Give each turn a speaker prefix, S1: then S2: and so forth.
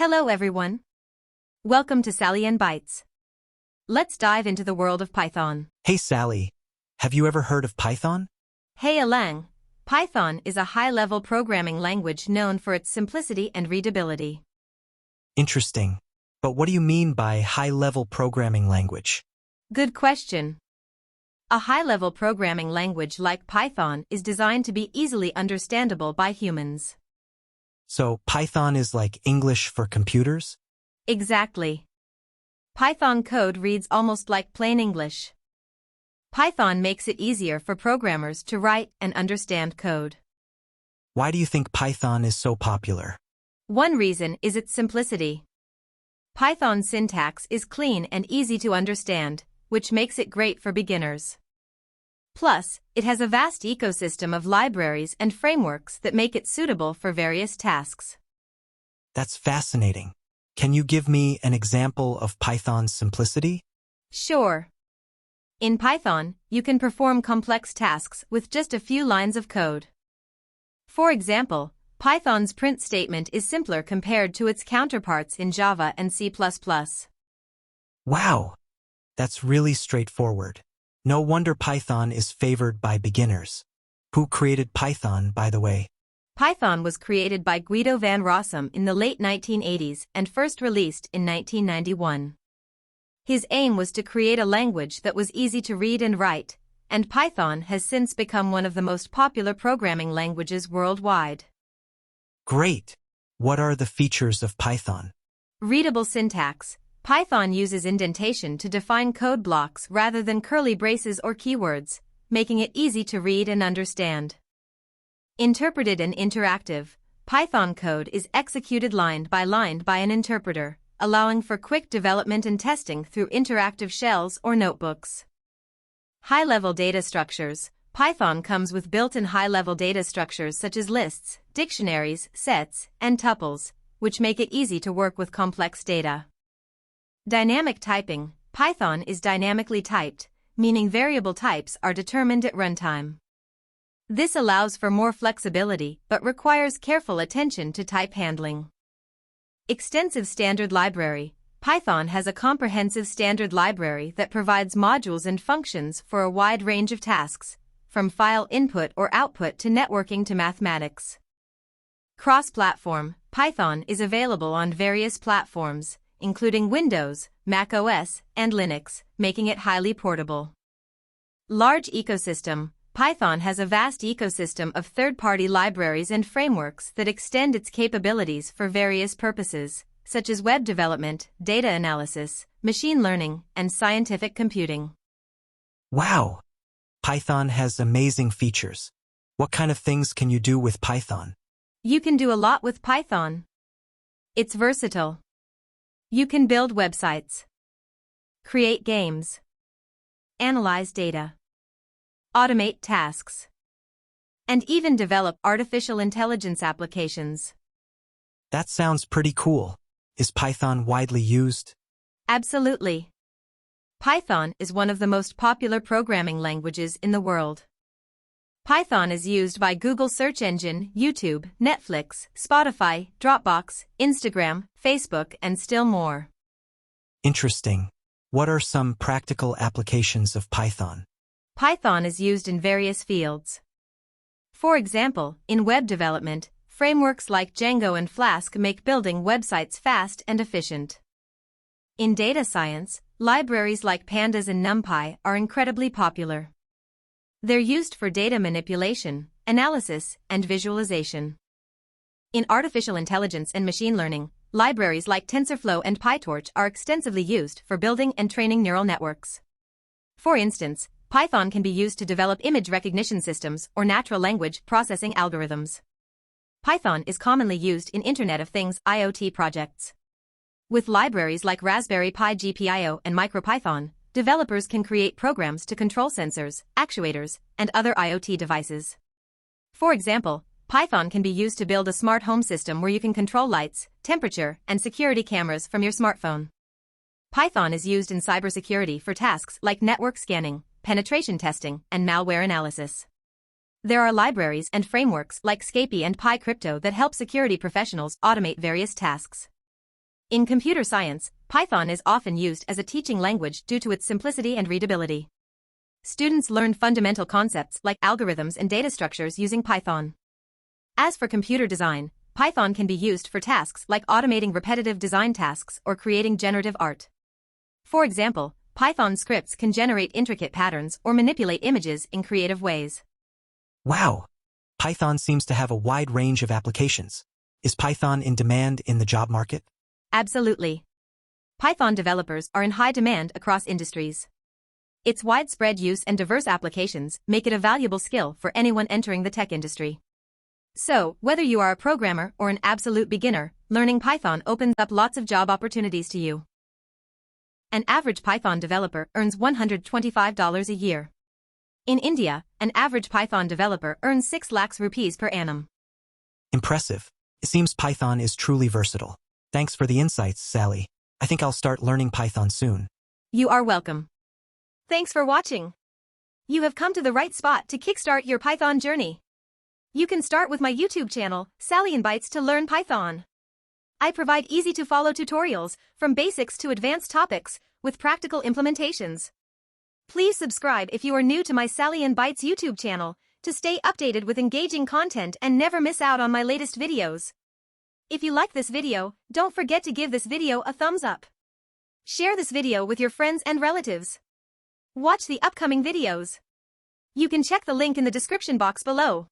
S1: Hello everyone. Welcome to Sally and Bytes. Let's dive into the world of Python.
S2: Hey Sally, have you ever heard of Python?
S1: Hey Alang. Python is a high-level programming language known for its simplicity and readability.
S2: Interesting. But what do you mean by high-level programming language?
S1: Good question. A high-level programming language like Python is designed to be easily understandable by humans.
S2: So Python is like English for computers?
S1: Exactly. Python code reads almost like plain English. Python makes it easier for programmers to write and understand code.
S2: Why do you think Python is so popular?
S1: One reason is its simplicity. Python syntax is clean and easy to understand, which makes it great for beginners. Plus, it has a vast ecosystem of libraries and frameworks that make it suitable for various tasks.
S2: That's fascinating. Can you give me an example of Python's simplicity?
S1: Sure. In Python, you can perform complex tasks with just a few lines of code. For example, Python's print statement is simpler compared to its counterparts in Java and C++.
S2: Wow! That's really straightforward. No wonder Python is favored by beginners. Who created Python, by the way?
S1: Python was created by Guido van Rossum in the late 1980s and first released in 1991. His aim was to create a language that was easy to read and write, and Python has since become one of the most popular programming languages worldwide.
S2: Great! What are the features of Python?
S1: Readable syntax. Python uses indentation to define code blocks rather than curly braces or keywords, making it easy to read and understand. Interpreted and interactive. Python code is executed line by an interpreter, allowing for quick development and testing through interactive shells or notebooks. High-level data structures. Python comes with built-in high-level data structures such as lists, dictionaries, sets, and tuples, which make it easy to work with complex data. Dynamic typing. Python is dynamically typed, meaning variable types are determined at runtime. This allows for more flexibility but requires careful attention to type handling. Extensive standard library. Python has a comprehensive standard library that provides modules and functions for a wide range of tasks, from file input or output to networking to mathematics. Cross-platform. Python is available on various platforms, including Windows, Mac OS, and Linux, making it highly portable. Large ecosystem. Python has a vast ecosystem of third-party libraries and frameworks that extend its capabilities for various purposes, such as web development, data analysis, machine learning, and scientific computing.
S2: Wow! Python has amazing features. What kind of things can you do with Python?
S1: You can do a lot with Python. It's versatile. You can build websites, create games, analyze data, automate tasks, and even develop artificial intelligence applications.
S2: That sounds pretty cool. Is Python widely used?
S1: Absolutely. Python is one of the most popular programming languages in the world. Python is used by Google search engine, YouTube, Netflix, Spotify, Dropbox, Instagram, Facebook, and still more.
S2: Interesting. What are some practical applications of Python?
S1: Python is used in various fields. For example, in web development, frameworks like Django and Flask make building websites fast and efficient. In data science, libraries like Pandas and NumPy are incredibly popular. They're used for data manipulation, analysis, and visualization. In artificial intelligence and machine learning, libraries like TensorFlow and PyTorch are extensively used for building and training neural networks. For instance, Python can be used to develop image recognition systems or natural language processing algorithms. Python is commonly used in Internet of Things IoT projects. With libraries like Raspberry Pi GPIO and MicroPython, developers can create programs to control sensors, actuators, and other IoT devices. For example, Python can be used to build a smart home system where you can control lights, temperature, and security cameras from your smartphone. Python is used in cybersecurity for tasks like network scanning, penetration testing, and malware analysis. There are libraries and frameworks like Scapy and PyCrypto that help security professionals automate various tasks. In computer science, Python is often used as a teaching language due to its simplicity and readability. Students learn fundamental concepts like algorithms and data structures using Python. As for computer design, Python can be used for tasks like automating repetitive design tasks or creating generative art. For example, Python scripts can generate intricate patterns or manipulate images in creative ways.
S2: Wow! Python seems to have a wide range of applications. Is Python in demand in the job market?
S1: Absolutely. Python developers are in high demand across industries. Its widespread use and diverse applications make it a valuable skill for anyone entering the tech industry. So, whether you are a programmer or an absolute beginner, learning Python opens up lots of job opportunities to you. An average Python developer earns $125 a year. In India, an average Python developer earns 6 lakhs rupees per annum.
S2: Impressive. It seems Python is truly versatile. Thanks for the insights, Sally. I think I'll start learning Python soon.
S1: You are welcome. Thanks for watching. You have come to the right spot to kickstart your Python journey. You can start with my YouTube channel, Sally in Bytes, to learn Python. I provide easy-to-follow tutorials, from basics to advanced topics, with practical implementations. Please subscribe if you are new to my Sally in Bytes YouTube channel, to stay updated with engaging content and never miss out on my latest videos. If you like this video, don't forget to give this video a thumbs up. Share this video with your friends and relatives. Watch the upcoming videos. You can check the link in the description box below.